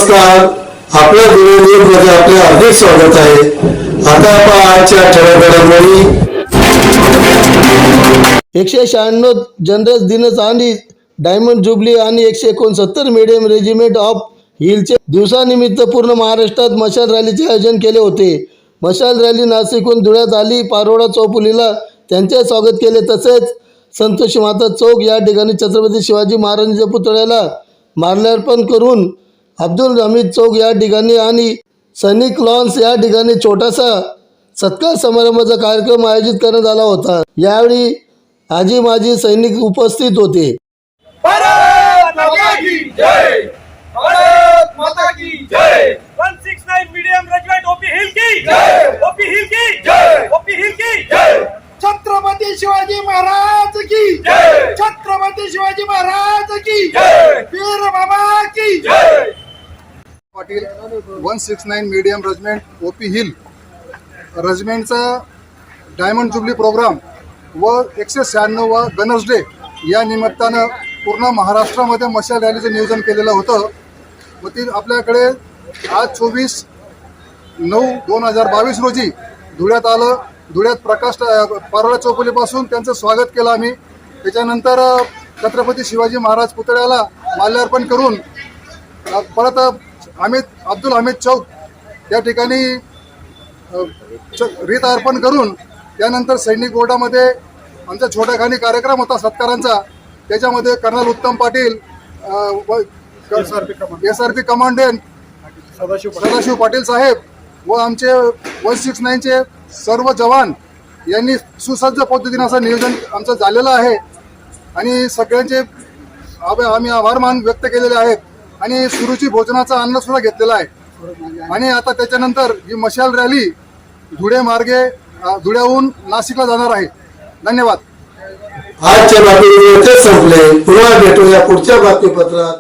नमस्कार, आपल्या न्यूजमध्ये आपले हार्दिक स्वागत आहे। आता आपण आजच्या ठळक घडामोडी 196 जनरल दिनच आणि डायमंड जुबली आणि 169 मीडियम रेजिमेंट ऑफ हिलचे दिवसानिमित्त पूर्ण महाराष्ट्रात मशाल रॅलीचे आयोजन केले होते। मशाल रॅली नाशिकहून धुळ्यात आली। पारोळा चौफुलीला त्यांचे स्वागत केले। तसेच संतोषी माता चौक या ठिकाणी छत्रपती शिवाजी महाराजांच्या पुतळ्याला माल्यार्पण करून अब्दुल हमीद चौक या ठिकाणी आणि सैनिक लॉन्स या ठिकाणी छोटासा सत्कार समारंभाचा कार्यक्रम आयोजित करण्यात आला होता। यावेळी आजी माजी सैनिक उपस्थित होते। भारत माता की जय, भारत माता की जय। 169 मीडियम रेजिमेंट ओपी हिल की जय, ओपी हिल की जय, ओपी हिल की जय। छत्रपती शिवाजी महाराज की जय, छत्रपती शिवाजी महाराज की जय, वीर बाबा की जय। Patil 169 medium regiment OP hill रेजिमेंटचा डायमंड जुबली प्रोग्राम व 196वा गनर्स डे या निमित्तानं पूर्ण महाराष्ट्रामध्ये मशाल रॅलीचं नियोजन केलेलं होतं व ती आपल्याकडे आज 24/9/2022 रोजी धुळ्यात आलं। धुळ्यात पारोळा चौफुलीपासून त्यांचं स्वागत केलं आम्ही। त्याच्यानंतर छत्रपती शिवाजी महाराज पुतळ्याला माल्यार्पण करून परत अब्दुल हमीद चौक या ठिकाणी रीत अर्पण करून त्यानंतर सैनिक बोर्डामध्ये आमचा छोटाखानी कार्यक्रम होता सत्कारांचा। त्याच्यामध्ये कर्नल उत्तम पाटील, SRP कमांडंट सदाशिव पाटील साहेब व आमचे 169चे सर्व जवान यांनी सुसज्ज पद्धतीने असं नियोजन आमचं झालेलं आहे आणि सगळ्यांचे आम्ही आभार मान व्यक्त केलेले आहेत आणि सुरुची भोजनाचा अन्न सुद्धा घेतलेला आहे। आणि आता त्याच्यानंतर ही मशाल रॅली धुळ्याहून नाशिकला जाणार आहे। धन्यवाद। आजच्या बातमीपत्र संपले। पुन्हा भेटूया पुढच्या बातमीपत्रात।